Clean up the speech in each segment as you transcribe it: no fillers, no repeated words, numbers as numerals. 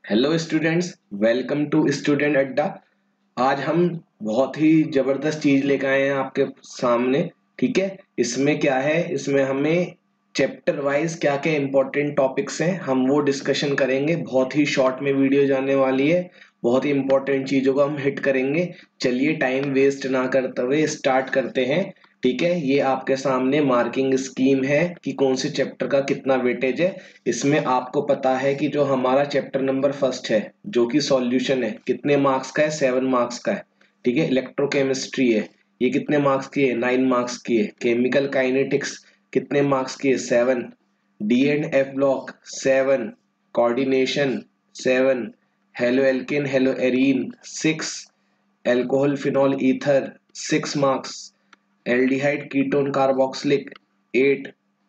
Hello students, welcome to student Adda. आज हम बहुत ही जबरदस्त चीज लेकर आए हैं आपके सामने। ठीक है, इसमें क्या है, इसमें हमें चैप्टर वाइज क्या क्या इंपॉर्टेंट टॉपिक्स हैं हम वो डिस्कशन करेंगे। बहुत ही शॉर्ट में वीडियो जाने वाली है, बहुत ही इंपॉर्टेंट चीजों को हम हिट करेंगे। चलिए टाइम वेस्ट ना करते हुए स्टार्ट करते हैं। ठीक है, ये आपके सामने मार्किंग स्कीम है कि कौन से चैप्टर का कितना वेटेज है। इसमें आपको पता है कि जो हमारा चैप्टर नंबर फर्स्ट है जो कि सॉल्यूशन है, कितने मार्क्स का है, 7 मार्क्स का है। ठीक है, इलेक्ट्रोकेमिस्ट्री है, ये कितने मार्क्स की है, 9 मार्क्स की है। केमिकल काइनेटिक्स कितने मार्क्स की है, 7। D and F block 7। Coordination 7। Hello alkane hello arene 6। Alcohol phenol ether 6 marks. Aldehyde ketone carboxylic 8।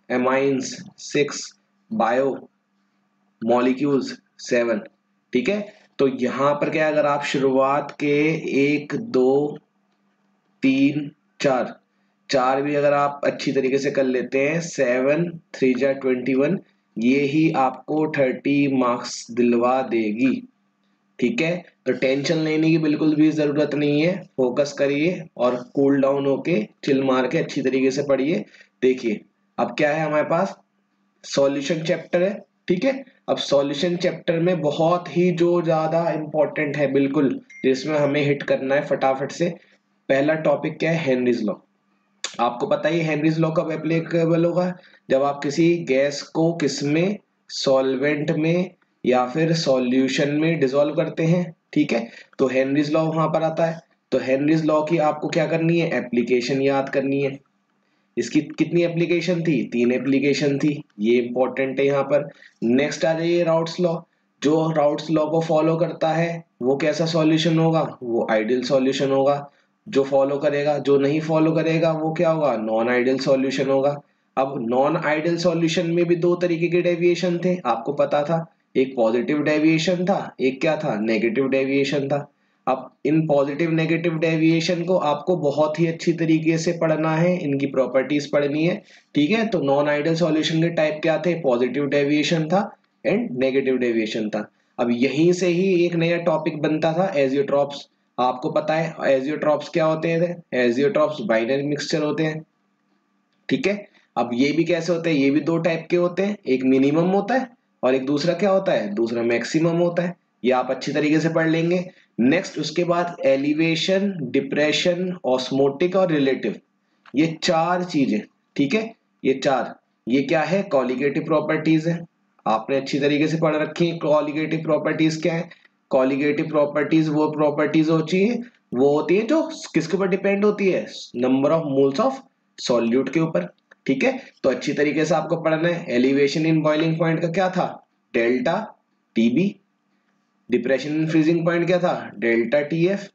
Amines 6। Bio molecules 7। ठीक है, तो यहां पर क्या है, अगर आप शुरुआत के 1 2 3 4 चार भी अगर आप अच्छी तरीके से कर लेते हैं, 7 3 जा 21, ये ही आपको 30 मार्क्स दिलवा देगी। ठीक है, तो टेंशन लेने की बिल्कुल भी जरूरत नहीं है। फोकस करिए और कूल डाउन होके चिल मार के अच्छी तरीके से पढ़िए। देखिए अब क्या है हमारे पास, सॉल्यूशन चैप्टर है। ठीक है, अब सॉल्यूशन चैप्टर में बहुत ही जो ज्यादा इंपॉर्टेंट है बिल्कुल, जिसमें हमें हिट करना है फटाफट से। पहला टॉपिक क्या है, हेनरीज लॉ। आपको पता ही हेनरीज लॉ कब एप्लीकेबल होगा, जब आप किसी गैस को किसमें, सॉल्वेंट में या फिर सॉल्यूशन में डिसॉल्व करते हैं। ठीक है, तो हेनरीज लॉ वहां पर आता है। तो हेनरीज लॉ की आपको क्या करनी है, एप्लीकेशन याद करनी है। इसकी कितनी एप्लीकेशन थी, 3 एप्लीकेशन थी, ये इंपॉर्टेंट है यहाँ पर। नेक्स्ट आ जाइए राउट्स लॉ। जो राउट्स लॉ को फॉलो करता है वो कैसा सॉल्यूशन होगा, वो आइडियल सॉल्यूशन होगा। जो फॉलो करेगा, जो नहीं फॉलो करेगा वो क्या होगा, नॉन आइडियल सॉल्यूशन होगा। अब नॉन आइडियल सॉल्यूशन में भी 2 तरीके के डेविएशन थे, आपको पता था। एक पॉजिटिव डेविएशन था, एक क्या था, नेगेटिव डेविएशन था। अब इन पॉजिटिव नेगेटिव डेविएशन को आपको बहुत ही अच्छी तरीके से पढ़ना है, इनकी प्रॉपर्टीज पढ़नी है। ठीक है, तो नॉन आइडियल सॉल्यूशन के टाइप क्या थे, पॉजिटिव डेविएशन था एंड नेगेटिव डेविएशन था। अब यहीं से ही एक नया टॉपिक बनता था, एजियोट्रॉप्स। आपको पता है एजियोट्रॉप्स क्या होते हैं, एजियोट्रॉप्स बाइनरी मिक्सचर होते हैं। ठीक है, अब ये भी कैसे होते हैं, ये भी 2 टाइप के होते हैं, एक मिनिमम होता है और एक दूसरा क्या होता है, दूसरा मैक्सिमम होता है। ये आप अच्छी तरीके से पढ़ लेंगे। नेक्स्ट उसके बाद एलिवेशन, डिप्रेशन, ऑस्मोटिक और रिलेटिव, ये 4 चीजें। ठीक है, ये 4, ये क्या है, कॉलिगेटिव प्रॉपर्टीज है। आपने अच्छी तरीके से पढ़ रखी है कॉलिगेटिव प्रॉपर्टीज क्या है। कॉलिगेटिव प्रॉपर्टीज वो प्रॉपर्टीज होती है, वो होती है जो किसके ऊपर डिपेंड होती है, number of moles of solute के ऊपर। ठीक है, तो अच्छी तरीके से आपको पढ़ना है। एलिवेशन इन बॉइलिंग पॉइंट का क्या था, delta TB. Depression in freezing point क्या था, डेल्टा टीएफ।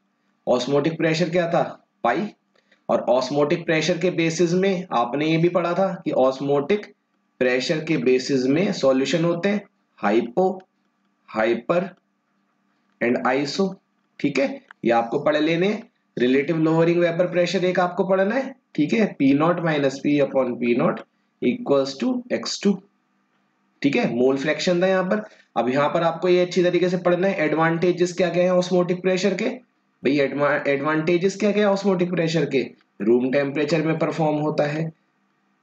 ऑस्मोटिक प्रेशर क्या था, पाई। और ऑस्मोटिक प्रेशर के बेसिस में आपने ये भी पढ़ा था कि ऑस्मोटिक प्रेशर के बेसिस में सॉल्यूशन होते हैं हाइपो, हाइपर एंड आइसो। ठीक है, ये आपको पढ़ लेने। रिलेटिव लोअरिंग वेपर प्रेशर एक आपको पढ़ना है। ठीक है, P not minus P upon P not equals to x2। ठीक है, मोल फ्रैक्शन था यहाँ पर। अब यहाँ पर आपको ये अच्छी तरीके से पढ़ना है, एडवांटेजेस क्या क्या है ऑस्मोटिक प्रेशर के। भाई एडवांटेजेस क्या क्या है ऑस्मोटिक प्रेशर के, रूम टेम्परेचर में परफॉर्म होता है,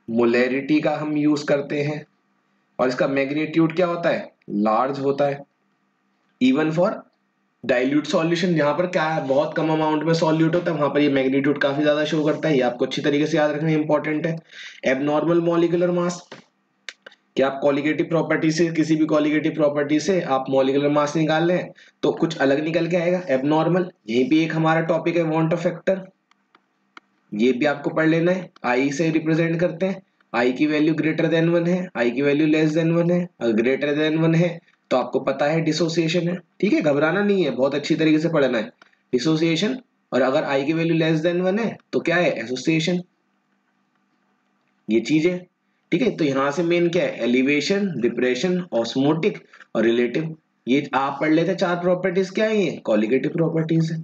मोलैरिटी का हम यूज करते हैं, और इसका मैग्नीट्यूड क्या होता है, लार्ज होता है। इवन फॉर डाइल्यूट सॉल्यूशन, जहां पर क्या है, बहुत कम अमाउंट में सॉल्यूट होता है, वहां पर ये मैग्नीट्यूड काफी ज्यादा शो करता है। ये आपको अच्छी तरीके से याद रखना इंपॉर्टेंट है। एबनॉर्मल मॉलिक्यूलर मास, क्या आप कॉलिगेटिव प्रॉपर्टी से, किसी भी कॉलिगेटिव प्रॉपर्टी से आप मॉलिक्यूलर मास निकाल लें तो कुछ अलग निकल के आएगा, एबनॉर्मल। यही भी एक हमारा टॉपिक है, वांट ऑफ फैक्टर, ये भी आपको पढ़ लेना है। आई से रिप्रेजेंट करते हैं, आई की वैल्यू ग्रेटर देन 1 है, आई की वैल्यू लेस देन 1 है। अगर ग्रेटर देन 1 है तो आपको पता है डिसोसिएशन है। ठीक है, घबराना नहीं है, बहुत अच्छी तरीके से पढ़ना है, डिसोसिएशन। और अगर आई की वैल्यू लेस देन 1 है तो क्या है, एसोसिएशन, ये चीज है। ठीक है, तो यहां से मेन क्या है, एलिवेशन, डिप्रेशन, ऑस्मोटिक और रिलेटिव। ये आप पढ़ लेते, 4 प्रॉपर्टीज क्या है, ये कॉलिगेटिव प्रॉपर्टीज है।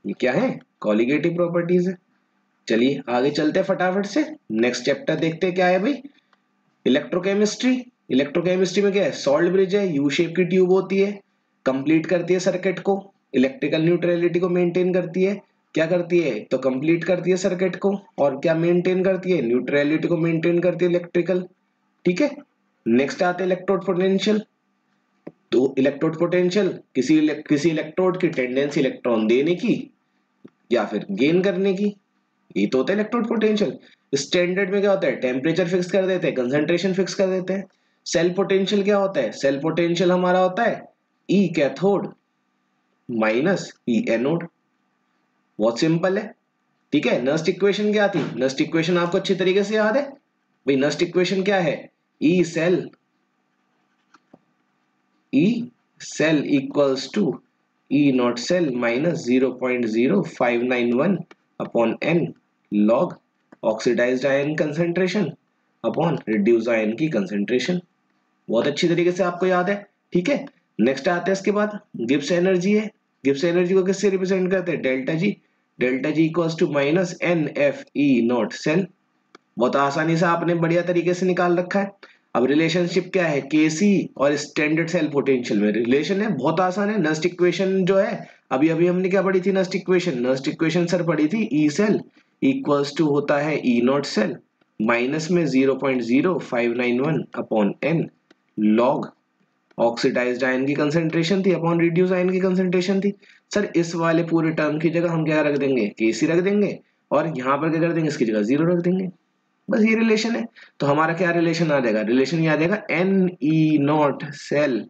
ये क्या है, कॉलिगेटिव प्रॉपर्टीज है। चलिए आगे चलते हैं फटाफट से, नेक्स्ट चैप्टर देखते हैं क्या है भाई, इलेक्ट्रोकेमिस्ट्री। इलेक्ट्रोकेमिस्ट्री में क्या है, सॉल्ट ब्रिज है, यू शेप की ट्यूब होती है, कंप्लीट करती है सर्किट को, इलेक्ट्रिकल न्यूट्रलिटी को मेंटेन करती है, क्या करती है तो कंप्लीट करती है सर्किट को, और क्या मेंटेन करती है, न्यूट्रलिटी को मेंटेन करती है इलेक्ट्रिकल। ठीक है, नेक्स्ट आते हैं इलेक्ट्रोड पोटेंशियल। तो इलेक्ट्रोड पोटेंशियल किसी इलेक्ट्रोड की टेंडेंसी इलेक्ट्रॉन देने की या फिर गेन करने की, ये तो होता है इलेक्ट्रोड पोटेंशियल। स्टैंडर्ड में क्या होता है, टेम्परेचर फिक्स कर देते हैं, कंसंट्रेशन फिक्स कर देते हैं। सेल पोटेंशियल क्या होता है, सेल पोटेंशियल हमारा होता है ई कैथोड माइनस ई एनोड, बहुत सिंपल है। ठीक है, नस्ट इक्वेशन क्या थी, नस्ट इक्वेशन आपको अच्छी तरीके से याद है भाई। नस्ट इक्वेशन क्या है, E cell equals to E not cell minus 0.0591 upon n log oxidised ion concentration upon reduced ion की कंसेंट्रेशन। बहुत अच्छी तरीके से आपको याद है। ठीक है, नेक्स्ट आते हैं इसके बाद गिब्स एनर्जी है। गिब्स एनर्जी को किससे रिप्रेजेंट करते हैं, delta G. Delta G equals to minus n F E not cell. बहुत आसानी से आपने बढ़िया तरीके से निकाल रखा है। अब रिलेशनशिप क्या है, केसी और स्टैंडर्ड सेल पोटेंशियल में रिलेशन है, बहुत आसान है। नस्ट इक्वेशन जो है, अभी अभी हमने क्या पढ़ी थी, नस्ट इक्वेशन सर पढ़ी थी, ई सेल इक्वल्स टू होता है ई नॉट सेल माइनस में 0.0591 upon n log oxidised ion की कंसेंट्रेशन थी अपॉन रिड्यूस आयन की कंसेंट्रेशन थी। सर इस वाले पूरे टर्म की जगह हम क्या रख देंगे, केसी रख देंगे, और यहाँ पर क्या कर देंगे, इसकी जगह 0 रख देंगे, बस ये रिलेशन है। तो हमारा क्या रिलेशन आ जाएगा, रिलेशन ये आ जाएगा N E not cell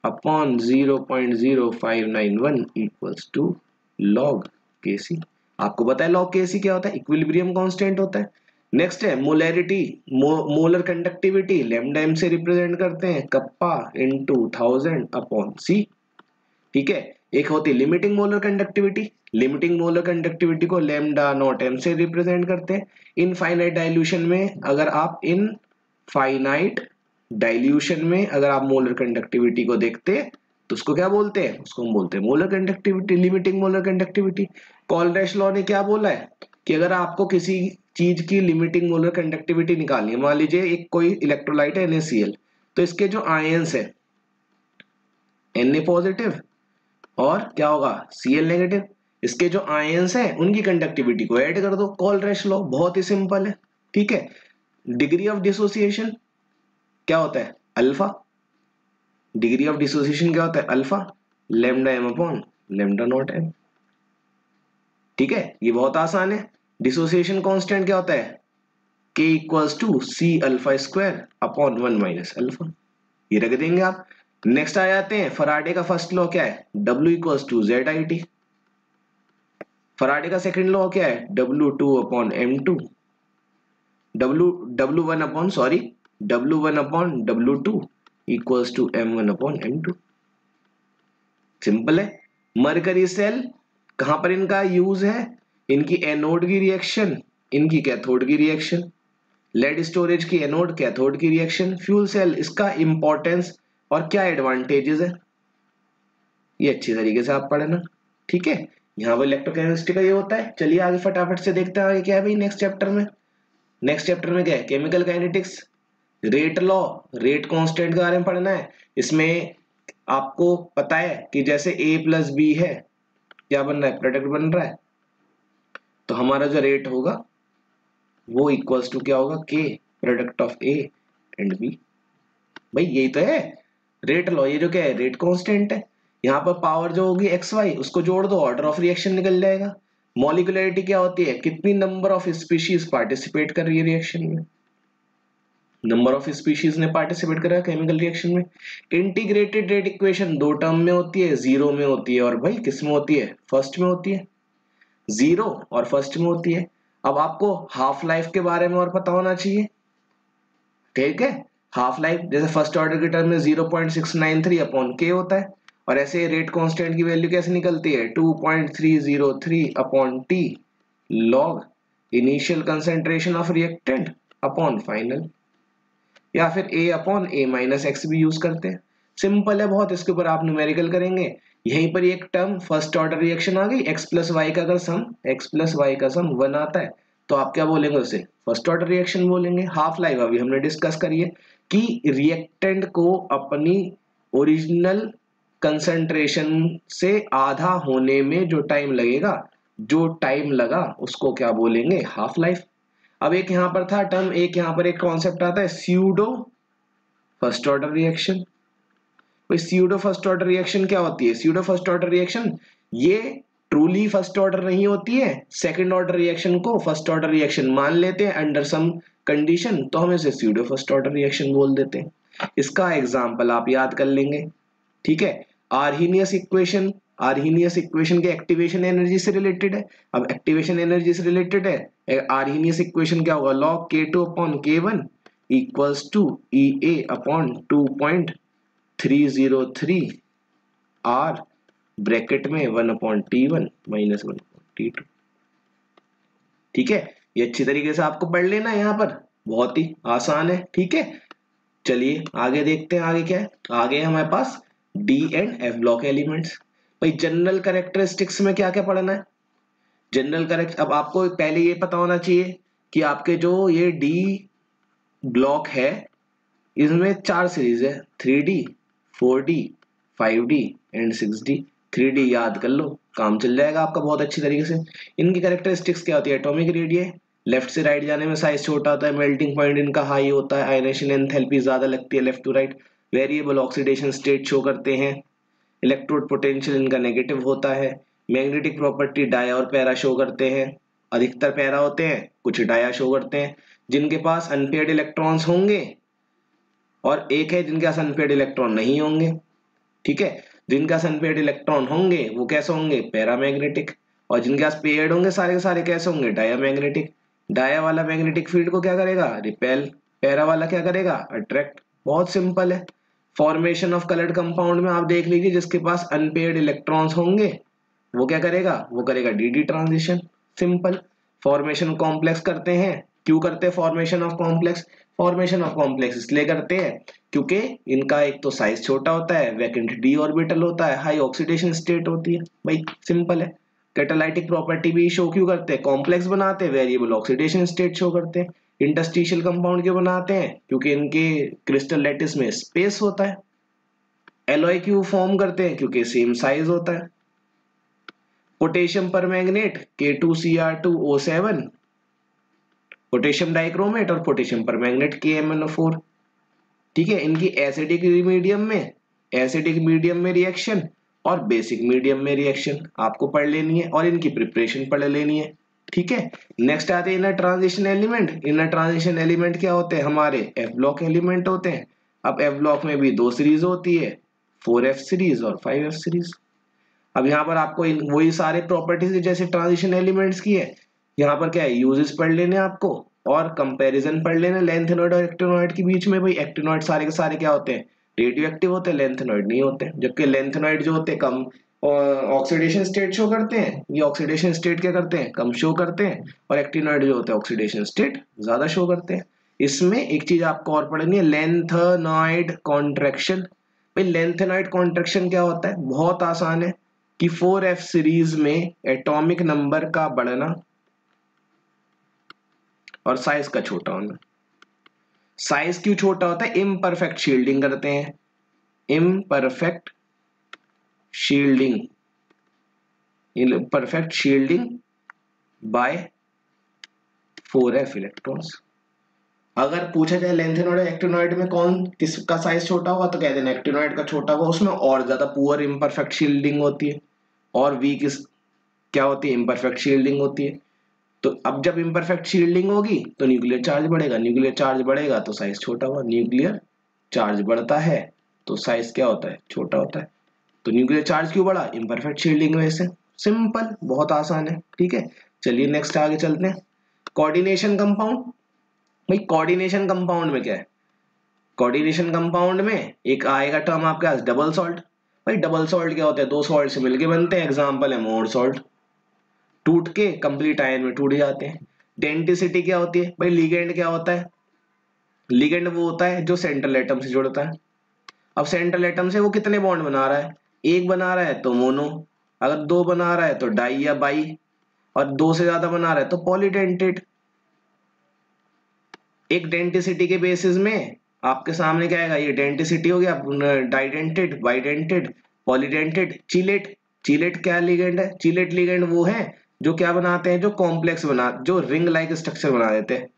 upon 0.0591 equals to log KC. आपको पता है लॉग केसी क्या होता है, इक्विलिब्रियम कांस्टेंट होता है। नेक्स्ट है molarity, molar conductivity lambda M से रिप्रेजेंट करते हैं, कप्पा इनटू 1000 अपॉन सी। ठीक है, एक होती है limiting molar conductivity, limiting molar conductivity को लैम्डा नॉट एम से रिप्रेजेंट करते हैं। इनफाइनाइट डाइल्यूशन में अगर आप मोलर कंडक्टिविटी को देखते हैं तो उसको क्या बोलते हैं, उसको हम बोलते हैं molar conductivity, limiting molar conductivity. Kohlrausch law ने क्या बोला है कि अगर आपको किसी चीज की लिमिटिंग मोलर कंडक्टिविटी निकालनी है, मान लीजिए एक कोई इलेक्ट्रोलाइट है NaCl, तो इसके जो आयंस है Na पॉजिटिव और क्या होगा Cl नेगेटिव, इसके जो आयंस हैं उनकी कंडक्टिविटी को ऐड कर दो, कॉलरैश लॉ, बहुत ही सिंपल है। ठीक है, डिग्री ऑफ डिसोसिएशन क्या होता है, अल्फा, डिग्री ऑफ डिसोसिएशन क्या होता है, alpha lambda M upon lambda not M. ठीक है, ये बहुत आसान है। डिसोसिएशन कांस्टेंट क्या होता है, k equals to C alpha square upon 1 minus alpha, ये रख देंगे आप। नेक्स्ट आ जाते हैं फराडे का फर्स्ट लॉ क्या है, W equals to Z I T. Faraday का सेकंड लॉ क्या है, W2 upon M2, W1 upon W2 equals to M1 upon M2। Simple है। मरकरी सेल कहां पर इनका यूज है, इनकी एनोड की रिएक्शन, इनकी कैथोड की रिएक्शन, लेड स्टोरेज की एनोड, कैथोड की रिएक्शन। फ्यूल सेल, इसका इंपॉर्टेंस और क्या एडवांटेजेस है, ये अच्छी तरीके से आप पढ़ना। ठीक है, यहाँ पर इलेक्ट्रोकेमिस्ट्री का ये होता है। चलिए आगे फटाफट से देखते हैं आगे क्या है भाई नेक्स्ट चैप्टर में। नेक्स्ट चैप्टर में क्या है, chemical kinetics, rate law, rate constant के बारे में पढ़ना है। इसमें आपको पता है कि जैसे A प्लस बी है, क्या बन रहा है, प्रोडक्ट बन रहा है, तो हमारा जो रेट होगा वो इक्वल्स टू क्या होगा, K product of A and B। भाई यही तो है रेट लॉ, ये जो क्या है रेट कांस्टेंट है। यहाँ पर पावर जो होगी XY उसको जोड़ दो, ऑर्डर ऑफ रिएक्शन निकल जाएगा। मॉलिक्यूलरिटी क्या होती है, कितनी नंबर ऑफ स्पीशीज पार्टिसिपेट कर रही है रिएक्शन में, नंबर ऑफ स्पीशीज ने पार्टिसिपेट करा केमिकल रिएक्शन में। इंटीग्रेटेड रेट इक्वेशन दो टर्म में होती है, जीरो में होती है और भाई किस में होती है, फर्स्ट में होती है, जीरो और फर्स्ट में होती है। अब आपको हाफ लाइफ के बारे में और पता होना चाहिए। ठीक है, हाफ लाइफ जैसे फर्स्ट ऑर्डर के टर्म में 0.693 अपॉन के होता है, और ऐसे रेट कांस्टेंट की वैल्यू कैसे निकलती है, 2.303 upon T log initial concentration of reactant upon final, या फिर A upon A minus x भी यूज करते हैं। सिंपल है बहुत, इसके ऊपर आप न्यूमेरिकल करेंगे। यहीं पर एक टर्म फर्स्ट ऑर्डर रिएक्शन आ गई, x प्लस वाई का सम 1 आता है, तो आप क्या बोलेंगे उसे, फर्स्ट ऑर्डर रिएक्शन बोलेंगे। हाफ लाइफ अभी हमने डिस्कस करी है कि रिएक्टेंट को अपनी ओरिजिनल कंसंट्रेशन से आधा होने में जो टाइम लगेगा, जो टाइम लगा उसको क्या बोलेंगे, हाफ लाइफ। अब एक यहां पर था टर्म, एक यहां पर एक कॉन्सेप्ट आता है स्यूडो फर्स्ट ऑर्डर रिएक्शन। भाई स्यूडो फर्स्ट ऑर्डर रिएक्शन क्या होती है, स्यूडो फर्स्ट ऑर्डर रिएक्शन ये ट्रूली फर्स्ट ऑर्डर नहीं होती है, सेकंड ऑर्डर रिएक्शन को फर्स्ट ऑर्डर रिएक्शन मान लेते हैं अंडर सम कंडीशन, तो हम इसे स्यूडो फर्स्ट ऑर्डर रिएक्शन बोल देते हैं। इसका एग्जांपल आप याद कर लेंगे, ठीक है। आर्हीनियस इक्वेशन, आर्हीनियस इक्वेशन के एक्टिवेशन एनर्जी से रिलेटेड है। अब एक्टिवेशन एनर्जी से रिलेटेड है, आर्हीनियस इक्वेशन क्या होगा, log k2 upon k1 equals to EA upon 2.303 R bracket में 1/T1 माइनस 1/T2। ठीक है, ये अच्छी तरीके से आपको पढ़ लेना है, यहाँ पर बहुत ही आसान है। ठीक है, चलिए आगे देखते हैं, आगे क्या है। आगे हमारे पास D and F block elements. भाई जनरल कैरेक्टरिस्टिक्स में क्या क्या पढ़ना है, जनरल करेक्ट। अब आपको पहले ये पता होना चाहिए कि आपके जो ये डी ब्लॉक है इसमें 4 सीरीज है, 3D 4D 5D and 6D। 3D याद कर लो, काम चल जाएगा आपका बहुत अच्छी तरीके से। इनकी कैरेक्टरिस्टिक्स क्या होती है, एटॉमिक रेडियस लेफ्ट से राइट जाने में साइज छोटा होता है, मेल्टिंग पॉइंट इनका हाई होता है, आयनेशन एंथैल्पी ज्यादा लगती है left to right, variable oxidation state show करते हैं, इलेक्ट्रोड पोटेंशियल इनका नेगेटिव होता है, मैग्नेटिक प्रॉपर्टी डाया और पैरा शो करते हैं, अधिकतर पैरा होते हैं, कुछ डाया शो करते हैं। जिनके पास अनपेयर्ड इलेक्ट्रॉन्स होंगे और एक है जिनके पास अनपेयर्ड इलेक्ट्रॉन नहीं होंगे। ठीक है, जिनके पास अनपेयर्ड इलेक्ट्रॉन होंगे वो कैसे होंगे, पैरामैग्नेटिक, और जिनके पास पेयर्ड होंगे सारे के सारे कैसे होंगे, डायामैग्नेटिक। डाया वाला मैग्नेटिक फील्ड को क्या करेगा, रिपेल, पैरा वाला क्या करेगा, अट्रैक्ट। बहुत सिंपल है। फॉर्मेशन ऑफ कलर्ड कंपाउंड में आप देख लीजिए जिसके पास अनपेयर्ड इलेक्ट्रॉन्स होंगे वो क्या करेगा, वो करेगा D transition. Simple. Formation complex करते हैं, क्यों करते हैं formation of complex, formation of complex इसलिए करते हैं क्योंकि इनका एक तो साइज छोटा होता है, वैकेंट डी ऑर्बिटल होता है, हाई ऑक्सीडेशन स्टेट होती है। भाई सिंपल है। कैटालाइटिक प्रॉपर्टी भी शो क्यों करते हैं, कॉम्प्लेक्स बनाते हैं, वेरिएबल ऑक्सीडेशन स्टेट शो करते हैं। इंटरस्टिशियल कंपाउंड क्यों बनाते हैं, क्योंकि इनके क्रिस्टल लैटिस में स्पेस होता है। एलॉय क्यों फॉर्म करते हैं, क्योंकि सेम साइज होता है। Potassium permanganate K2Cr2O7, potassium dichromate और पोटेशियम परमैंगनेट KMnO4। ठीक है, इनकी एसिडिक मीडियम में, एसिडिक मीडियम में रिएक्शन और बेसिक मीडियम में रिएक्शन आपको पढ़ लेनी है और इनकी प्रिपरेशन पढ़ लेनी है। ठीक है, नेक्स्ट आते हैं inner transition element. Inner transition element क्या होते हैं, हमारे एफ ब्लॉक एलिमेंट होते हैं। अब एफ ब्लॉक में भी 2 सीरीज होती है, 4F सीरीज और 5F सीरीज। अब यहाँ पर आपको वही सारे प्रॉपर्टीज जैसे ट्रांजिशन एलिमेंट्स की है, यहाँ पर क्या है, यूजेस पढ़ लेने आपको और कंपैरिजन पढ़ लेना लेंथेनॉइड और एक्टिनॉइड के बीच में। भाई एक्टिनॉइड सारे के सारे क्या होते हैं, रेडियो एक्टिव होते हैं, लेंथेनॉइड नहीं होते, जबकि लेंथेनॉइड जो होते हैं कम ऑक्सीडेशन स्टेट शो करते हैं, ये ऑक्सीडेशन स्टेट क्या करते हैं, कम शो करते हैं, और एक्टिनॉइड जो होते हैं ऑक्सीडेशन स्टेट ज्यादा शो करते हैं। इसमें एक चीज आपको और पढ़नी है, लेंथेनॉइड कॉन्ट्रैक्शन। भाई लेंथेनॉइड कॉन्ट्रैक्शन क्या होता है, बहुत आसान है कि 4F सीरीज में एटॉमिक नंबर का बढ़ना और साइज का छोटा होना। साइज क्यों छोटा होता है, इम्परफेक्ट शील्डिंग करते हैं, imperfect shielding, imperfect shielding by 4F electrons. अगर पूछा जाए लेंथेनॉइड और एक्टिनॉइड में कौन किसका साइज छोटा होगा तो कह देना एक्टिनॉइड का छोटा होगा, उसमें और ज्यादा पुअर इम्परफेक्ट शील्डिंग होती है और वीक क्या होती है, इम्परफेक्ट शील्डिंग होती है। तो अब जब इम्परफेक्ट शील्डिंग होगी तो न्यूक्लियर चार्ज बढ़ेगा, न्यूक्लियर चार्ज बढ़ेगा तो साइज छोटा होगा, न्यूक्लियर चार्ज बढ़ता है तो साइज क्या होता है, छोटा होता है। तो न्यूक्लियर चार्ज क्यों बढ़ा, इम्परफेक्ट शील्डिंग में से। सिंपल, बहुत आसान है। ठीक है, चलिए नेक्स्ट आगे चलते हैं। Coordination compound. भाई कोऑर्डिनेशन कंपाउंड में क्या है, कोऑर्डिनेशन कंपाउंड में एक आएगा टर्म आपके पास डबल सॉल्ट। भाई डबल सॉल्ट क्या होता है, 2 सॉल्ट से मिलके बनते हैं, एग्जांपल है मोर सॉल्ट, टूट के कंप्लीट आयन में टूट जाते हैं। डेंसिटी क्या होती है, भाई लिगेंड क्या होता है, लिगेंड वो होता है जो सेंट्रल एटम से जुड़ता है। अब सेंट्रल एटम से वो कितने बॉन्ड बना रहा है, एक बना रहा है तो मोनो, अगर 2 बना रहा है तो डाई या बाई, और 2 से ज्यादा बना रहा है तो पॉलीडेंटेट। एक डेंटिसिटी के बेसिस में आपके सामने क्या आएगा, ये डेंटिसिटी हो गया, डाइडेंटेड, बाइडेंटेड, पॉलीडेंटेड, चीलेट। चीलेट क्या लिगेंड है? चीलेट लिगेंड वो है जो क्या बनाते हैं, जो कॉम्प्लेक्स बना, जो रिंग लाइक स्ट्रक्चर बना देते हैं,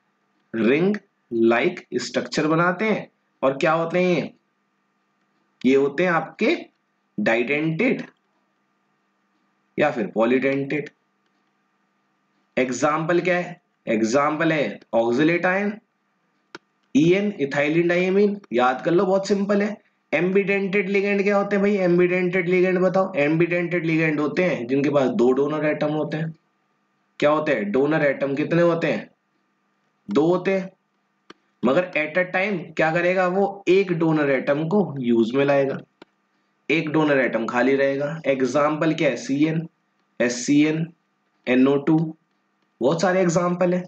रिंग लाइक स्ट्रक्चर बनाते हैं। और क्या होते हैं ये होते हैं आपके डाइडेंटेड या फिर पॉलीडेंटेड। एग्जाम्पल क्या है? एग्जाम्पल है oxalate ion, EN ethylene diamine, याद कर लो, बहुत सिंपल है। एम्बिडेंटेड लिगेंड क्या होते हैं भाई? एम्बिडेंटेड लिगेंड बताओ। एम्बिडेंटेड लिगेंड होते हैं जिनके पास दो डोनर एटम होते हैं। क्या होते हैं? डोनर एटम कितने होते हैं? दो होते हैं, मगर एट अ टाइम क्या करेगा वो? एक डोनर एटम को यूज में लाएगा, एक डोनर एटम खाली रहेगा। एग्जाम्पल क्या है? Cn, HCN, NO2, बहुत सारे एग्जाम्पल है।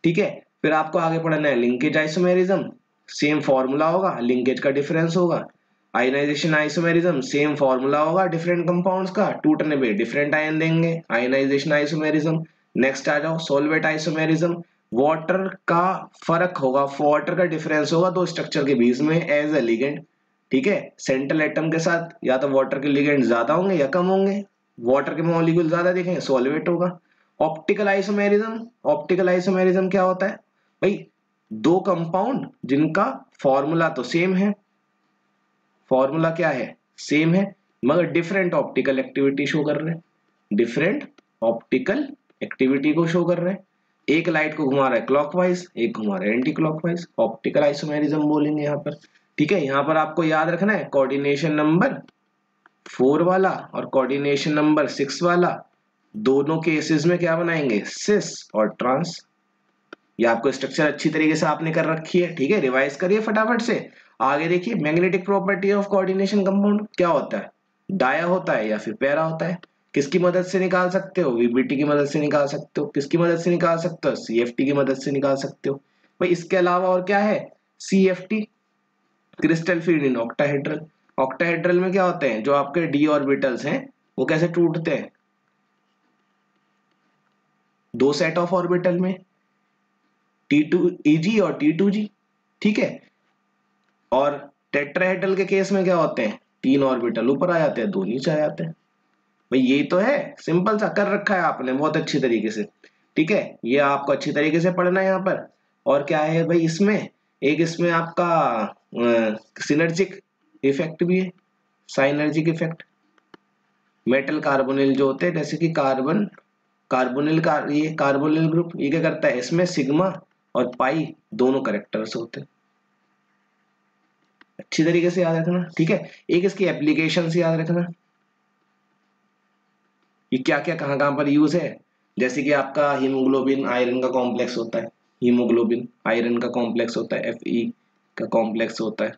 ठीक है, फिर आपको आगे पढ़ना है लिंकेज आइसोमेरिज्म, सेम फॉर्मूला होगा, लिंकेज का डिफरेंस होगा। आयनाइजेशन आइसोमेरिज्म, सेम फॉर्मूला होगा डिफरेंट कंपाउंड्स का, टूटने पे डिफरेंट आयन देंगे, आयनाइजेशन आइसोमेरिज्म। नेक्स्ट आ जाओ सॉल्वेट आइसोमेरिज्म, वाटर का फर्क होगा, वाटर का डिफरेंस होगा दो स्ट्रक्चर के बीच में एज ए लिगेंड। ठीक है, सेंट्रल एटम के साथ या तो वाटर के लिगेंड ज्यादा होंगे या कम होंगे, वाटर के मॉलिक्यूल ज्यादा दिखेंगे सॉल्वेट होगा। ऑप्टिकल आइसोमेरिज्म, ऑप्टिकल आइसोमेरिज्म क्या होता है भाई? दो कंपाउंड जिनका फॉर्मूला तो सेम है, फॉर्मूला क्या है? सेम है, मगर डिफरेंट ऑप्टिकल एक्टिविटी शो कर रहे हैं, डिफरेंट ऑप्टिकल एक्टिविटी को शो कर रहे हैं। एक लाइट को घुमा रहा है क्लॉकवाइज, एक घुमा रहा है एंटी क्लॉकवाइज, ऑप्टिकल आइसोमेरिज्म बोलेंगे यहाँ पर। ठीक है, यहाँ पर आपको याद रखना है कोऑर्डिनेशन नंबर 4 वाला और कोऑर्डिनेशन नंबर 6 वाला, दोनों केसेस में क्या बनाएंगे? सिस और ट्रांस। ये आपको स्ट्रक्चर अच्छी तरीके से आपने कर रखी है। ठीक है, रिवाइज करिए फटाफट से। आगे देखिए, magnetic property of coordination compound क्या होता है? डाया होता है या फिर पैरा होता है? किसकी मदद से निकाल सकते हो? वीबीटी की मदद से निकाल सकते हो। किसकी मदद से निकाल सकते हो? सीएफटी की मदद से निकाल सकते हो। भाई इसके अलावा और क्या है? CFT, crystal field in octahedral. Octahedral में क्या होते हैं? जो आपके डी ऑर्बिटल्स हैं वो कैसे टूटते हैं? दो सेट ऑफ ऑर्बिटल में, T2EG और T2G। ठीक है, और टेट्राहेड्रल के केस में क्या होते हैं? तीन ऑर्बिटल ऊपर आ जाते हैं, दो नीचे आ जाते हैं। भाई ये तो है, सिंपल सा कर रखा है आपने बहुत अच्छी तरीके से। ठीक है, ये आपको अच्छी तरीके से पढ़ना है यहाँ पर। और क्या है भाई इसमें? एक इसमें आपका सिनर्जिक इफेक्ट भी है, साइनर्जिक इफेक्ट। मेटल कार्बोनिल जो होते हैं, जैसे कि कार्बन, कार्बोनिल का ये कार्बोनिल ग्रुप, ये क्या करता है? इसमें सिग्मा और पाई दोनों करेक्टर्स होते हैं। अच्छी तरीके से याद रखना। ठीक है, एक इसकी एप्लीकेशन से याद रखना, ये क्या क्या कहाँ कहाँ पर यूज है। जैसे कि आपका हीमोग्लोबिन आयरन का कॉम्प्लेक्स होता है, हीमोग्लोबिन आयरन का कॉम्प्लेक्स होता है, Fe का कॉम्प्लेक्स होता है,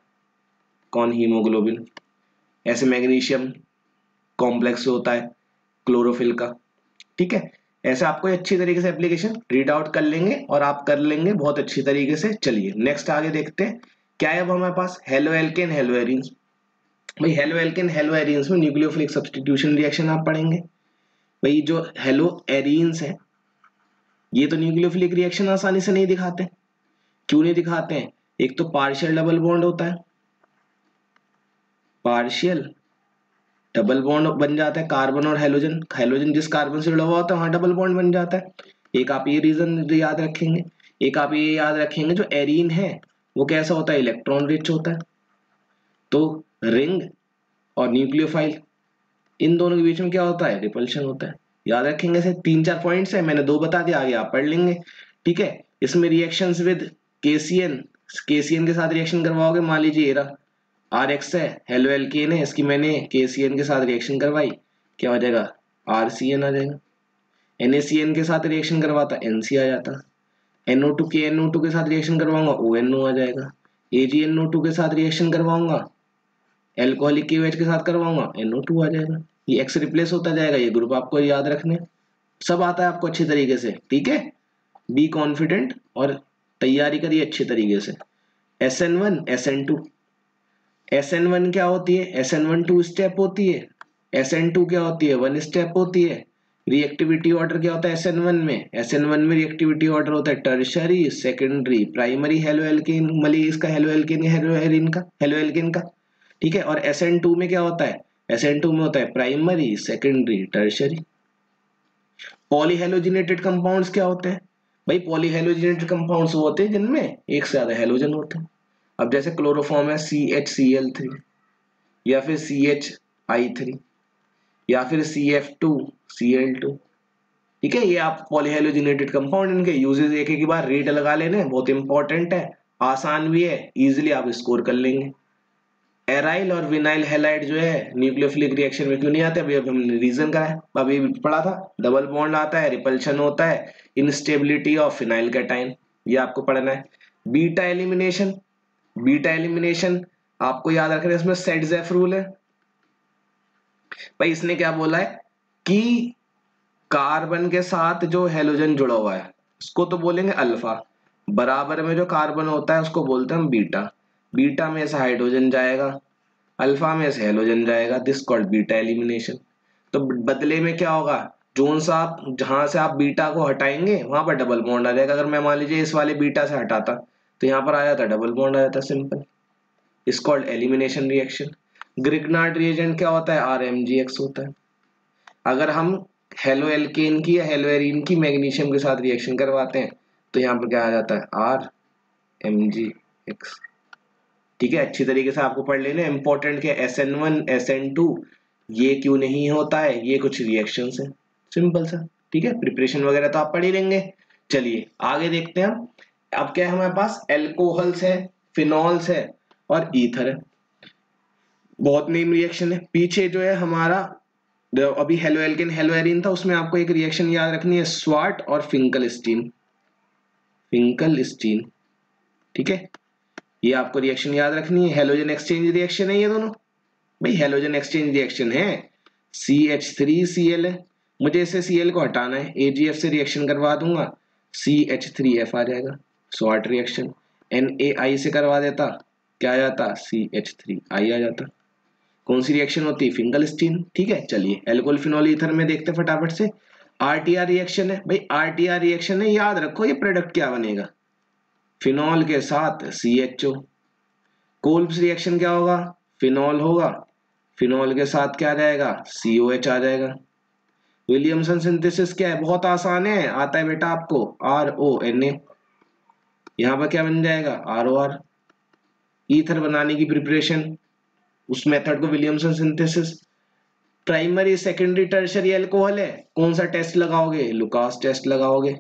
कौन? हीमोग्लोबिन। ऐसे मैग्नीशियम कॉम्प्लेक्स होता है क्लोरोफिल का। ठीक है, ऐसे आपको अच्छी तरीके से एप्लीकेशन रीड आउट कर लेंगे और आप कर लेंगे बहुत अच्छी तरीके से। चलिए नेक्स्ट आगे देखते हैं क्या है अब हमारे पास। Halo alkane, halo arenes. भाई हेलो एल्केन, हेलो एरीन्स में न्यूक्लियोफिलिक सब्स्टिट्यूशन रिएक्शन आप पढ़ेंगे। भाई जो हेलो एरीन्स है ये तो न्यूक्लियोफिलिक रिएक्शन आसानी से नहीं दिखाते। क्यों नहीं दिखाते हैं? एक तो पार्शियल डबल बॉन्ड होता है, पार्शियल डबल बॉन्ड बन जाता है कार्बन और हेलोजन, हेलोजन जिस कार्बन से जुड़ा हुआ होता है वहां डबल बॉन्ड बन जाता है। एक आप ये रीजन याद रखेंगे, एक आप ये याद रखेंगे जो एरीन है वो कैसा होता है? इलेक्ट्रॉन रिच होता है। तो रिंग और न्यूक्लियोफाइल, इन दोनों के बीच में क्या होता है? रिपल्शन होता है। याद रखेंगे से 3-4 पॉइंट्स है, मैंने 2 बता दिया, आगे आप पढ़ लेंगे। ठीक है, इसमें रिएक्शंस विद केसीएन, केसीएन के साथ रिएक्शन करवाओगे, मान लीजिए ये रहा RX है, हेलो एल्केन है, इसकी मैंने KCN के साथ रिएक्शन करवाई, क्या हो जाएगा? RCN आ जाएगा। NaCN के साथ रिएक्शन करवाता NC आ जाता। NO2 के NO2 के साथ रिएक्शन करवाऊंगा ONO आ जाएगा। AgNO2 के साथ रिएक्शन करवाऊंगा, एल्कोहलिक KOH के साथ करवाऊंगा NO2 आ जाएगा। ये X रिप्लेस होता जाएगा, ये ग्रुप आपको याद रखने, सब आता है आपको अच्छी तरीके से। ठीक है, बी कॉन्फिडेंट और तैयारी करिए अच्छी तरीके से। SN1 SN2, SN1 क्या होती है? SN1 2 स्टेप होती है, SN2 क्या होती है? 1 स्टेप होती है। रिएक्टिविटी ऑर्डर क्या होता है SN1 में? SN1 में रिएक्टिविटी ऑर्डर होता है टर्शरी, सेकेंडरी, प्राइमरी हेलोएल्केन, इसका हेलोएल्केन का, ठीक है। और SN2 में क्या होता है? SN2 में होता है प्राइमरी, सेकेंडरी, टर्शरी। पॉलीहेलोजिनेटेड कंपाउंड्स क्या होते हैं भाई? पॉलीहेलोजिनेटेड कंपाउंड्स वो होते हैं जिनमें एक से ज्यादा हेलोजन होते हैं। अब जैसे क्लोरोफॉर्म है CHCl3, या फिर CHI3, या फिर CF2Cl2, ठीक है। ये आप पॉलीहेलोजिनेटेड कंपाउंड, इनके यूजेस एक एक बार रीड लगा लेने, बहुत इंपॉर्टेंट है, आसान भी है, इजीली आप स्कोर कर लेंगे। एराइल और विनाइल हैलाइड जो है न्यूक्लियोफिलिक रिएक्शन में क्यों नहीं आते? अभी हमने रीजन करा है, अभी पढ़ा था। डबल बॉन्ड आता है, रिपल्शन होता है, इनस्टेबिलिटी ऑफ फिनाइल कैटाइन, ये आपको पढ़ना है। बीटा एलिमिनेशन, बीटा एलिमिनेशन आपको याद रखना है, इसमें सेट-ज़ेफ रूल है भाई। इसने क्या बोला है कि कार्बन के साथ जो हेलोजन जुड़ा हुआ है उसको तो बोलेंगे अल्फा, बराबर में जो कार्बन होता है उसको बोलते हैं हम बीटा। बीटा में से हाइड्रोजन जाएगा, अल्फा में से हेलोजन जाएगा, दिस कॉल्ड बीटा एलिमिनेशन। तो बदले में क्या होगा? जोन सा आप जहां से आप बीटा को हटाएंगे वहां पर डबल बॉन्ड आ जाएगा। अगर मैं मान लीजिए इस वाले बीटा से हटाता तो यहाँ पर आ जाता डबल बॉन्ड आ जाता, सिंपल। इस called elimination reaction. Grignard reagent क्या होता है? RMgX होता है। अगर हम हेलो एल्केन की या हेलो एरीन की मैग्नीशियम के साथ रिएक्शन करवाते हैं तो यहाँ पर क्या आ जाता है? RMgX, ठीक है। अच्छी तरीके से आपको पढ़ लेना, इंपॉर्टेंट के SN1 SN2 ये क्यों नहीं होता है, ये कुछ रिएक्शन है, सिंपल सा, ठीक है। प्रिपरेशन वगैरह तो आप पढ़ ही लेंगे। चलिए आगे देखते हैं हम। अब क्या है हमारे पास? एल्कोहल्स है, फिनॉल्स है और ईथर है। बहुत नेम रिएक्शन है। पीछे जो है हमारा अभी हेलो एल्केन हेलो एरीन था, उसमें आपको एक रिएक्शन याद रखनी है, स्वार्ट और फिंकलस्टीन, फिंकलस्टीन, ठीक है। ये आपको रिएक्शन याद रखनी है। हेलोजन एक्सचेंज रिएक्शन है ये दोनों भाई, हेलोजन एक्सचेंज रिएक्शन है। CH3Cl है, मुझे इसे Cl को हटाना है, AgF से रिएक्शन करवा दूंगा, CH3F आ जाएगा, स्वार्ट रिएक्शन। NaI से करवा देता, क्या आ जाता? CH3I आ जाता। कौन सी रिएक्शन होती है? फिंकलस्टीन, ठीक है। चलिए एल्कोहल फिनॉल ईथर में देखते फटाफट से। RTR रिएक्शन है भाई, RTR रिएक्शन है, याद रखो ये प्रोडक्ट क्या बनेगा? फिनॉल के साथ CHO। कोल्ब्स रिएक्शन क्या होगा? फिनॉल होगा, फिनॉल के साथ क्या आ जाएगा? COH आ जाएगा। विलियमसन सिंथेसिस क्या है? बहुत आसान है, आता है बेटा आपको, RONA। यहां पर क्या बन जाएगा? ROR। ईथर बनाने की प्रिपरेशन, उस मेथड को Williamson synthesis. Primary, secondary, tertiary alcohol है, कौन सा टेस्ट लगाओगे? लुकास टेस्ट लगाओगे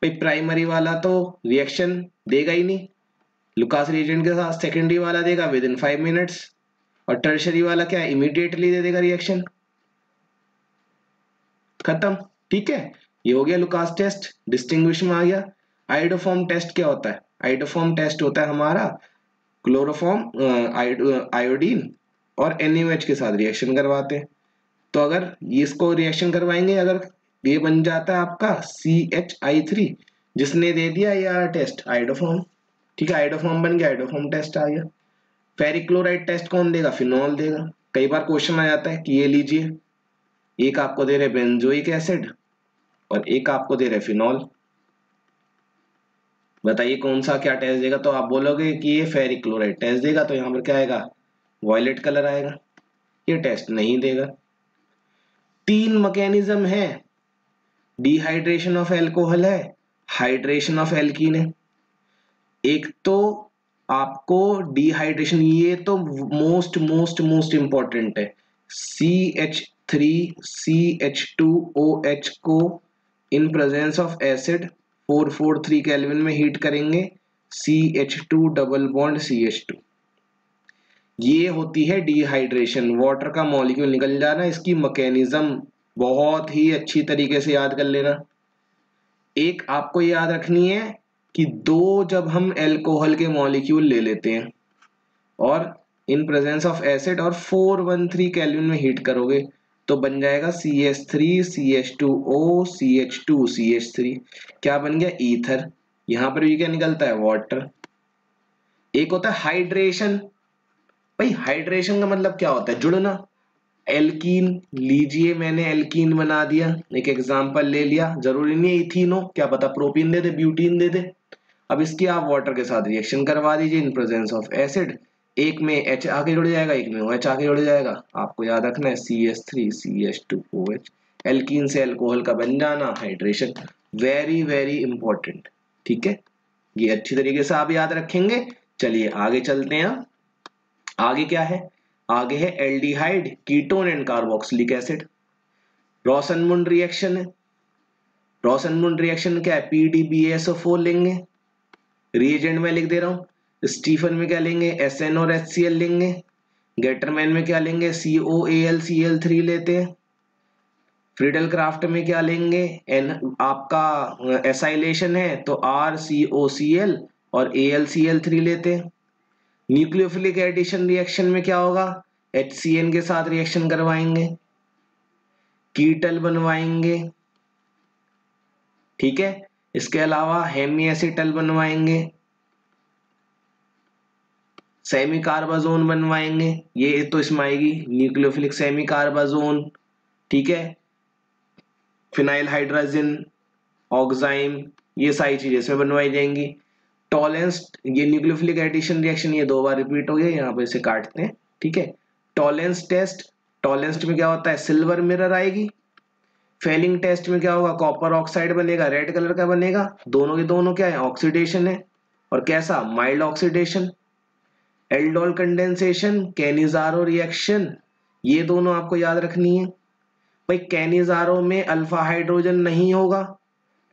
भाई। प्राइमरी वाला तो रिएक्शन देगा ही नहीं लुकास रिएजेंट के साथ, सेकेंडरी वाला देगा विद इन 5 मिनट्स, और टर्शरी वाला क्या इमीडिएटली दे देगा रिएक्शन, खत्म, ठीक है। ये हो गया लुकास टेस्ट, डिस्टिंग्विश में आ गया। आइडोफॉर्म टेस्ट क्या होता है? आइडोफॉर्म टेस्ट होता है हमारा क्लोरोफॉर्म, आयोडीन और NaOH के साथ रिएक्शन करवाते हैं। तो अगर इसको रिएक्शन करवाएंगे, अगर ये बन जाता है आपका CHI3, जिसने दे दिया ये टेस्ट आइडोफॉर्म, ठीक है। आइडोफॉर्म बन गया, आइडोफॉर्म टेस्ट आ गया। फेरिक क्लोराइड टेस्ट कौन देगा? फिनॉल देगा। कई बार क्वेश्चन आ जाता है कि ये लीजिए, एक आपको दे रहे बेंजोइक एसिड और एक आपको दे रहे फिनॉल, बताइए कौन सा क्या टेस्ट देगा? तो आप बोलोगे कि ये फेरिक क्लोराइड टेस्ट देगा, तो यहाँ पर क्या आएगा? वॉयलेट कलर आएगा। ये टेस्ट नहीं देगा। 3 मैकेनिज्म है, डिहाइड्रेशन ऑफ एल्कोहल है, हाइड्रेशन ऑफ एल्कीन है। एक तो आपको डिहाइड्रेशन, ये तो मोस्ट मोस्ट मोस्ट इंपॉर्टेंट है। CH3CH2OH को in presence of acid 443 kelvin में हीट करेंगे, CH2 डबल बॉन्ड CH2, ये होती है डिहाइड्रेशन, वाटर का मॉलिक्यूल निकल जाना। इसकी मैकेनिज्म बहुत ही अच्छी तरीके से याद कर लेना। एक आपको याद रखनी है कि 2 जब हम एल्कोहल के मॉलिक्यूल ले लेते हैं और इन प्रेजेंस ऑफ एसिड और 413 केल्विन में हीट करोगे तो बन जाएगा CH3 CH2O CH2 CH3, क्या बन गया? ईथर। यहां पर भी क्या निकलता है? वाटर। एक होता है हाइड्रेशन भाई, हाइड्रेशन का मतलब क्या होता है? जुड़ना। एल्कीन लीजिए, मैंने एल्कीन बना दिया, एक एग्जांपल ले लिया, जरूरी नहीं है इथीन हो, क्या पता प्रोपीन दे दे, ब्यूटीन दे दे। अब इसकी आप वाटर के साथ रिएक्शन करवा दीजिए इन प्रेजेंस ऑफ एसिड, एक में H आके जुड़ जाएगा, एक में OH आके जुड़ जाएगा। आपको याद रखना है CH3CH2OH, एल्कीन से अल्कोहल का बन जाना, हाइड्रेशन, वेरी वेरी इंपॉर्टेंट। ठीक है, ये अच्छी तरीके से आप याद रखेंगे। चलिए आगे चलते हैं। आगे क्या है, आगे है aldehyde ketone and carboxylic acid. Rosenmund reaction है। रोसनमुंड रिएक्शन क्या है, PDBASO4 लेंगे, रिएजेंट में लिख दे रहा हूं। स्टीफन में क्या लेंगे, SN और HCl लेंगे। गेटरमैन में क्या लेंगे, COAlCl3 लेते हैं। फ्रीडल क्राफ्ट में क्या लेंगे, आपका एसाइलेशन है तो RCOCl और AlCl3 लेते हैं। न्यूक्लियोफिलिक एडिशन रिएक्शन में क्या होगा, HCN के साथ रिएक्शन करवाएंगे, कीटल बनवाएंगे। ठीक है, इसके अलावा हेमीएसिटल बनवाएंगे, सेमी कार्बाजोन बनवाएंगे, ये तो इसमें आएगी न्यूक्लियोफिलिक सेमी कार्बाजोन। ठीक है, फिनाइल हाइड्रोजन ऑक्साइम, ये सारी चीजें इसमें बनवाई जाएंगी। टॉलेंस, ये न्यूक्लियोफिलिक एडिशन रिएक्शन ये 2 बार रिपीट हो गया, यहाँ पे इसे काटते हैं। ठीक है, टॉलेंस टेस्ट, टॉलेंस में क्या होता है, सिल्वर मिरर आएगी। फेलिंग टेस्ट में क्या होगा, कॉपर ऑक्साइड बनेगा, रेड कलर का बनेगा। दोनों के दोनों क्या है, ऑक्सीडेशन है, और कैसा, mild oxidation. Aldol condensation, Cannizzaro reaction, ये दोनों आपको याद रखनी है। भाई कैनिजारो में अल्फा हाइड्रोजन नहीं होगा,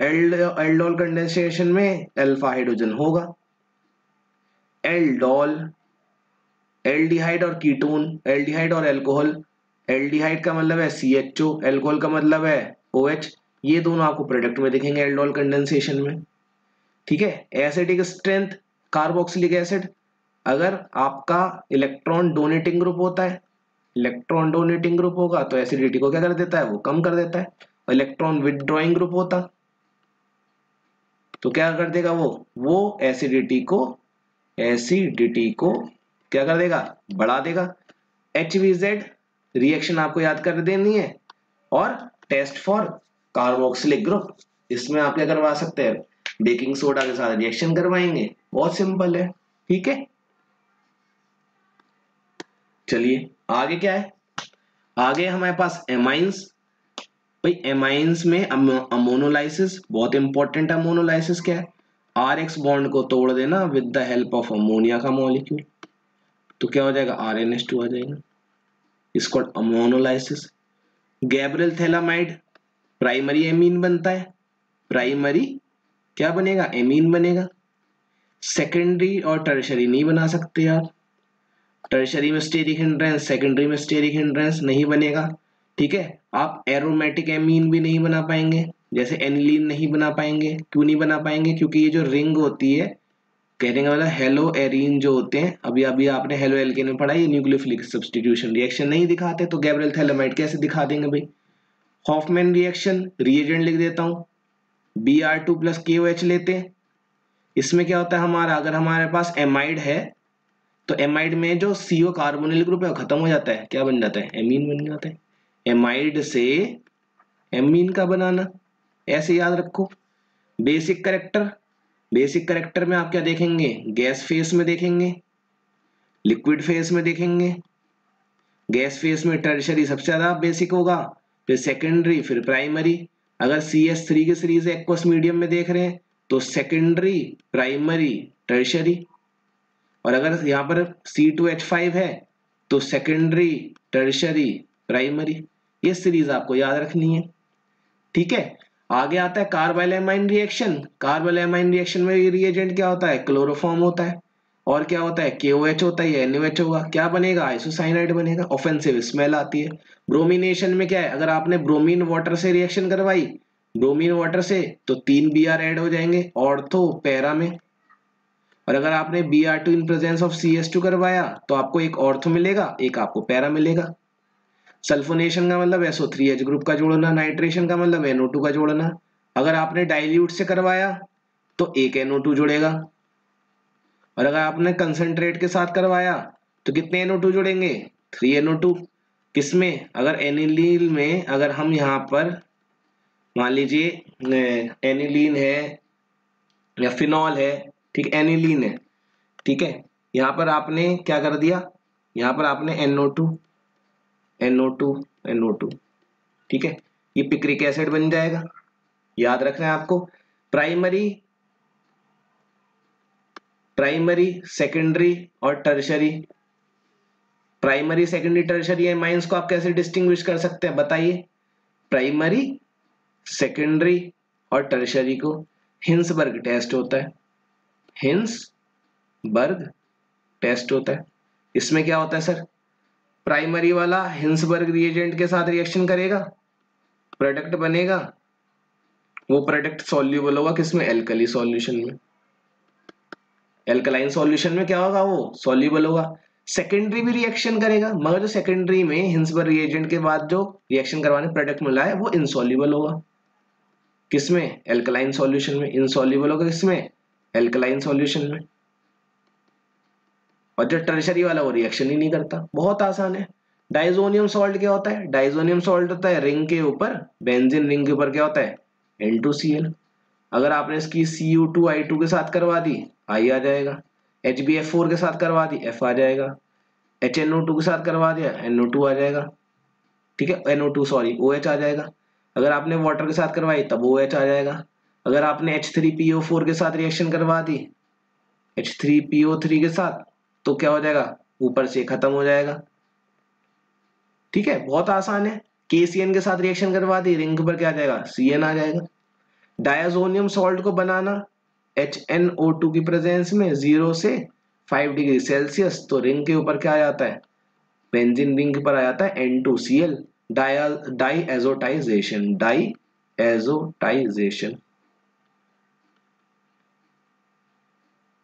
एल्डोल कंडेंसेशन में अल्फा हाइड्रोजन होगा। एल्डोल, एल्डिहाइड और कीटोन, एल्डिहाइड और अल्कोहल, एल्डिहाइड का मतलब है CHO, अल्कोहल का मतलब है OH, ये दोनों आपको प्रोडक्ट में दिखेंगे एल्डोल कंडेंसेशन में। ठीक है, एसिडिक स्ट्रेंथ, कार्बोक्सिलिक एसिड, अगर आपका इलेक्ट्रॉन डोनेटिंग ग्रुप होता है, इलेक्ट्रॉन डोनेटिंग ग्रुप होगा तो एसिडिटी को क्या कर देता है, वो कम कर देता है। और इलेक्ट्रॉन विदड्रॉइंग ग्रुप होता तो क्या कर देगा, वो एसिडिटी को क्या कर देगा, बढ़ा देगा। HVZ रिएक्शन आपको याद कर देनी है। और टेस्ट फॉर कार्बोक्सिलिक ग्रुप, इसमें आप क्या करवा सकते हैं, बेकिंग सोडा के साथ रिएक्शन करवाएंगे, बहुत सिंपल है। ठीक है, चलिए आगे क्या है, आगे हमारे पास एमाइंस। भाई एमाइंस में अमोनोलाइसिस, बहुत इंपॉर्टेंट। अमोनोलाइसिस क्या है, RX बॉन्ड को तोड़ देना with the help of ammonia का मॉलिक्यूल, तो क्या हो जाएगा, RNH2 आ जाएगा, इसको ammonolysis. Gabriel phthalimide, primary amine बनता है, प्राइमरी क्या बनेगा, एमीन बनेगा। सेकेंडरी और टर्शरी नहीं बना सकते आप, टर्शरी में स्टेरिक हिंड्रेंस, सेकेंडरी में स्टेरिक हिंड्रेंस नहीं बनेगा। ठीक है, आप एरोमेटिक एमीन भी नहीं बना पाएंगे, जैसे एनिलीन नहीं बना पाएंगे। क्यों नहीं बना पाएंगे, क्योंकि ये जो रिंग होती है, कहने का मतलब हेलो एरीन जो होते हैं, अभी अभी आपने हेलो एल्केन में पढ़ा, ये न्यूक्लियोफिलिक सब्स्टिट्यूशन रिएक्शन नहीं दिखाते, तो गैब्रियल थैलामाइड कैसे दिखा देंगे भाई। हॉफमैन रिएक्शन, रिएजेंट लिख देता हूं, Br2 प्लस KOH लेते हैं। इसमें क्या होता है हमारा, अगर हमारे पास एमाइड है तो एमाइड में जो CO कार्बोनिल ग्रुप है वो खत्म हो जाता है, क्या बन जाता है, एमीन बन जाता है। एमाइड से एमीन का बनाना, ऐसे याद रखो। बेसिक करेक्टर, बेसिक करेक्टर में आप क्या देखेंगे, गैस फेस में देखेंगे, लिक्विड फेस में देखेंगे। गैस फेस में टर्शरी सबसे ज्यादा बेसिक होगा, फिर सेकेंडरी, फिर प्राइमरी। अगर CH3 की सीरीज एक्वस मीडियम में देख रहे हैं तो सेकेंडरी, प्राइमरी, टर्शरी। और अगर यहाँ पर C2H5 है तो सेकेंडरी, टर्शरी, प्राइमरी। ये सीरीज आपको याद रखनी है। ठीक है, आगे आता है कार्बाइलएमाइन रिएक्शन। कार्बाइलएमाइन रिएक्शन में रिएजेंट क्या होता है, क्लोरोफॉर्म होता है, और क्या होता है, KOH होता है या NOH होगा, क्या बनेगा, आइसोसाइनाइड बनेगा। ऑफेंसिव स्मेल आती है। ब्रोमिनेशन में क्या है, अगर आपने ब्रोमीन वाटर से रिएक्शन करवाई, ब्रोमीन वाटर से, तो 3 Br ऐड हो जाएंगे ऑर्थो पैरा में। और अगर आपने Br2 in presence of CH2 करवाया तो आपको एक ऑर्थो मिलेगा, एक आपको पैरा मिलेगा। सल्फोनेशन का मतलब SO3H ग्रुप का जोड़ना, नाइट्रेशन का मतलब NO2 का जोड़ना। अगर आपने डाइल्यूट से करवाया तो एक NO2 जुड़ेगा, और अगर आपने कंसंट्रेट के साथ करवाया तो कितने NO2 जुड़ेंगे, 3 NO2। किसमें, अगर एनिलीन में अगर हम यहाँ पर मान लीजिए एनिलीन है या फिनॉल है, ठीक, एनिलीन है, ठीक है, यहाँ पर आपने क्या कर दिया, यहाँ पर आपने NO2 NO2 NO2, ठीक है, ये पिक्रिक एसिड बन जाएगा। याद रखना है आपको, प्राइमरी सेकेंडरी और tertiary, primary secondary tertiary amines को आप कैसे डिस्टिंग्विश कर सकते हैं बताइए। प्राइमरी सेकेंडरी और टर्शरी को हिंसबर्ग टेस्ट होता है, हिंसबर्ग टेस्ट होता है। इसमें क्या होता है सर, प्राइमरी वाला हिंसबर्ग रिएजेंट के साथ रिएक्शन करेगा, प्रोडक्ट बनेगा, वो प्रोडक्ट सॉल्यूबल होगा किसमें, एल्कली सॉल्यूशन में, एल्कलाइन सॉल्यूशन में क्या होगा, वो सॉल्यूबल होगा। सेकेंडरी भी रिएक्शन करेगा, मगर जो सेकेंडरी में हिंसबर्ग रिएजेंट के बाद जो रिएक्शन करवाने प्रोडक्ट मिला है वो इनसॉल्यूबल होगा किसमें, एल्कलाइन सॉल्यूशन में, इनसॉल्यूबल होगा किसमें, एल्कलाइन सॉल्यूशन में। और जो टर्शरी वाला वो रिएक्शन ही नहीं करता, बहुत आसान है। डाइजोनियम सॉल्ट क्या होता है, डाइजोनियम सॉल्ट होता है रिंग के ऊपर, बेंजीन रिंग के ऊपर क्या होता है, N2Cl। अगर आपने इसकी Cu2I2 के साथ करवा दी I आ जाएगा, HbF4 के साथ करवा दी F आ जाएगा, HNO2 के साथ करवा दिया NO2 आ जाएगा, ठीक है, NO2 सॉरी OH आ जाएगा। अगर आपने वाटर के साथ करवाई तब OH आ जाएगा। अगर आपने H3PO4 के साथ रिएक्शन करवा दी H3PO3 के साथ तो क्या हो जाएगा, ऊपर से खत्म हो जाएगा, ठीक है, बहुत आसान है। KCN के साथ रिएक्शन करवा दी, रिंग पर क्या आ जाएगा, CN आ जाएगा। डायाजोनियम सॉल्ट को बनाना HNO2 की प्रेजेंस में 0 से 5 डिग्री सेल्सियस, तो रिंग के ऊपर क्या आ जाता है, बेंजीन रिंग पर आ जाता है N2Cl, डाईएजोटाइजेशन,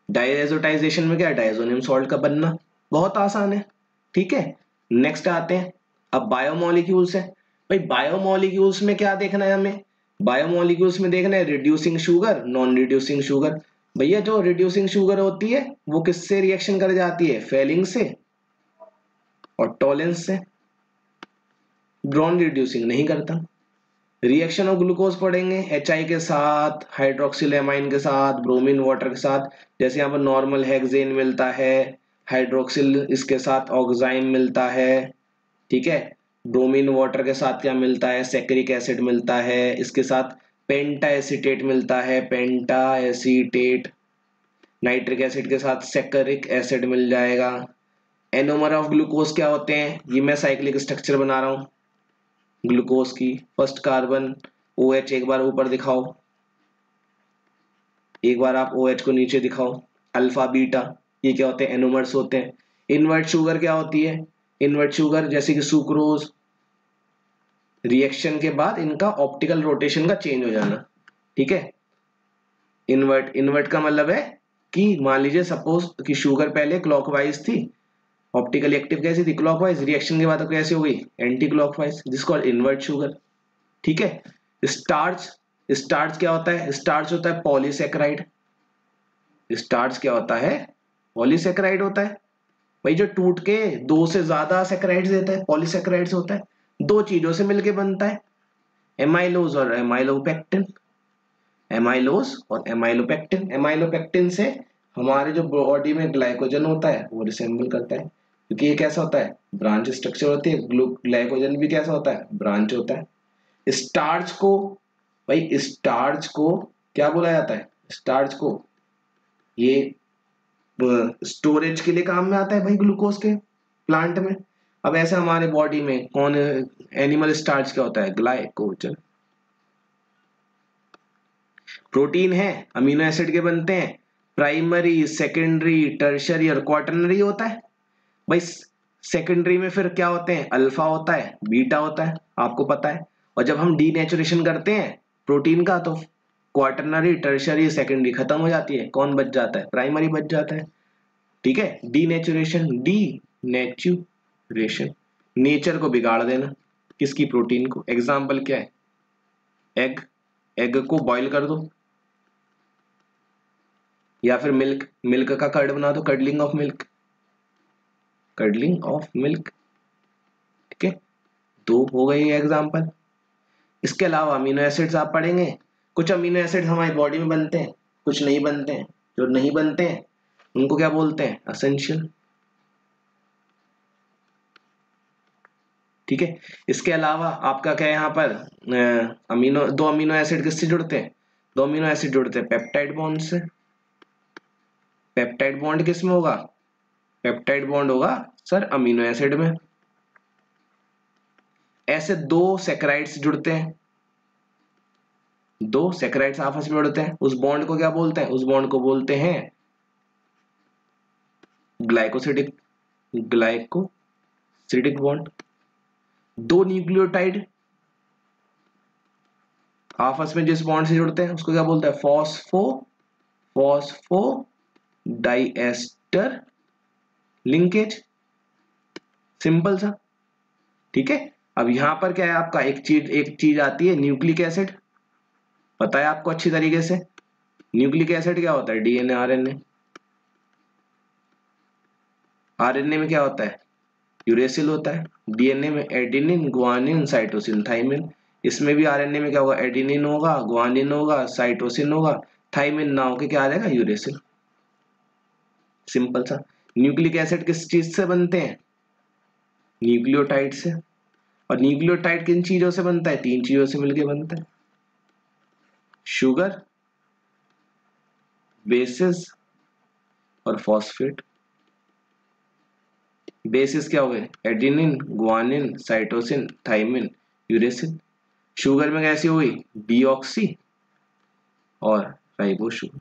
डाईएजोटाइजेशन में क्या है, डायजोनियम सॉल्ट का बनना, बहुत आसान है, ठीक है। नेक्स्ट आते हैं, अब बायोमोलिक्यूल्स है। भाई बायोमोलिक्यूल्स में क्या देखना है हमें, बायोमोलिक्यूल्स में देखना है reducing sugar, non reducing sugar. भैया जो रिड्यूसिंग शुगर होती है वो किससे रिएक्शन कर जाती है, फेलिंग से और टॉलेंस से, नॉन रिड्यूसिंग नहीं करता। रिएक्शन ऑफ ग्लूकोज पढ़ेंगे HI के साथ, हाइड्रोक्सिल एमाइन के साथ, ब्रोमीन वाटर के साथ। जैसे यहाँ पर नॉर्मल हेक्सेन मिलता है, हाइड्रोक्सिल इसके साथ ऑक्साइम मिलता है, ठीक है। ब्रोमीन वाटर के साथ क्या मिलता है, सैकरिक एसिड मिलता है, इसके साथ पेंटा एसीटेट मिलता है, पेंटा एसीटेट। नाइट्रिक एसिड के साथ सैकरिक एसिड मिल जाएगा। एनोमर ऑफ ग्लूकोज क्या होते हैं, ये मैं साइक्लिक स्ट्रक्चर बना रहा हूँ ग्लूकोज की। फर्स्ट कार्बन OH, एक बार ऊपर दिखाओ, एक बार आप OH को नीचे दिखाओ, अल्फा बीटा, ये क्या होते हैं, एनोमर्स होते हैं। इनवर्ट शुगर क्या होती है, इनवर्ट शुगर जैसे कि सुक्रोज, रिएक्शन के बाद इनका ऑप्टिकल रोटेशन का चेंज हो जाना, ठीक है। इनवर्ट का मतलब है कि मान लीजिए सपोज कि शुगर पहले क्लॉकवाइज थी, ऑप्टिकली एक्टिव कैसी थी, क्लॉकवाइज, रिएक्शन के बाद तो कैसी हो गई, एंटी क्लॉकवाइज, जिसको इनवर्ट शुगर, ठीक है। स्टार्च, स्टार्च क्या होता है, स्टार्च होता है पॉलीसेकेराइड, स्टार्च क्या होता है, पॉलीसेकेराइड होता है। भाई जो टूट के दो से ज्यादा सेकेराइड्स देता है पॉलीसेकेराइड्स होता है, दो चीजों से मिलके बनता है, एमाइलोज और एमाइलोपेक्टिन, एमाइलोज और एमाइलोपेक्टिन। एमाइलोपेक्टिन से हमारे जो बॉडी में ग्लाइकोजन होता है वो रिसेंबल करता है, क्योंकि ये कैसा होता है, ब्रांच स्ट्रक्चर होती है, ग्लाइकोजन भी कैसा होता है, ब्रांच होता है। स्टार्च को, भाई स्टार्च को क्या बोला जाता है, स्टार्च को ये स्टोरेज के लिए काम में आता है भाई, ग्लूकोज के प्लांट में। अब ऐसे हमारे बॉडी में कौन, एनिमल स्टार्च क्या होता है, ग्लाइकोजन। प्रोटीन है, अमीनो एसिड के बनते हैं, प्राइमरी सेकेंडरी टर्शरी और क्वाटरनरी होता है। भाई सेकेंडरी में फिर क्या होते हैं, अल्फा होता है, बीटा होता है, आपको पता है। और जब हम डीनेचुरेशन करते हैं प्रोटीन का तो क्वाटरनरी टर्शरी सेकेंडरी खत्म हो जाती है, कौन बच जाता है, प्राइमरी बच जाता है, ठीक है। डीनेचुरेशन, डीनेचुरेशन, नेचर को बिगाड़ देना, किसकी, प्रोटीन को। एग्जाम्पल क्या है, एग, एग को बॉईल कर दो, या फिर मिल्क, मिल्क का कर्ड बना दो, curdling of milk, curdling of milk, ठीक है, 2 हो गए ये एग्जाम्पल। इसके अलावा अमीनो एसिड्स आप पढ़ेंगे। कुछ अमीनो एसिड हमारी बॉडी में बनते हैं, कुछ नहीं बनते हैं। जो नहीं बनते हैं उनको क्या बोलते हैं? असेंशियल। ठीक है, इसके अलावा आपका क्या है यहाँ पर, दो अमीनो एसिड किससे जुड़ते हैं? 2 अमीनो एसिड जुड़ते हैं पेप्टाइड बॉन्ड से। पेप्टाइड बॉन्ड किस में होगा? पेप्टाइड बॉन्ड होगा सर अमीनो एसिड में। ऐसे 2 सैकराइड्स जुड़ते हैं, 2 सैकराइड्स आपस में जुड़ते हैं, उस बॉन्ड को क्या बोलते हैं? उस बॉन्ड को बोलते हैं ग्लाइकोसिडिक बॉन्ड। 2 न्यूक्लियोटाइड आपस में जिस बॉन्ड से जुड़ते हैं उसको क्या बोलते हैं? Phospho diester linkage. सिंपल सा। ठीक है, अब यहां पर क्या है आपका, एक चीज आती है न्यूक्लिक एसिड। पता है आपको अच्छी तरीके से न्यूक्लिक एसिड क्या होता है? DNA RNA. आरएनए में क्या होता है? यूरेसिल होता है। डीएनए में एडेनिन, गुआनिन, साइटोसिन, थाइमिन। इसमें भी आरएनए में क्या होगा? एडेनिन होगा, गुआनिन होगा, साइटोसिन होगा, थाइमिन ना होके क्या आ जाएगा? यूरेसिल। सिंपल सा। न्यूक्लिक एसिड किस चीज से बनते हैं? न्यूक्लियोटाइड से। और न्यूक्लियोटाइड किन चीजों से बनता है? 3 चीजों से मिलकर बनता है, शुगर, बेसिस और फॉस्फेट। बेसिस क्या हो गए? Adenine, guanine, cytosine, thymine, uracil. Sugar में कैसी हो गई? डीऑक्सी और राइबो शुगर।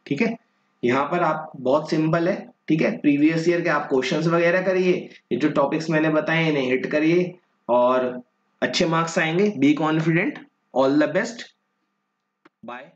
ठीक है, यहां पर आप बहुत सिंपल है। ठीक है, प्रीवियस ईयर के आप क्वेश्चंस वगैरह करिए, ये जो टॉपिक्स मैंने बताए इन्हें हिट करिए और अच्छे मार्क्स आएंगे। Be confident. All the best. Bye.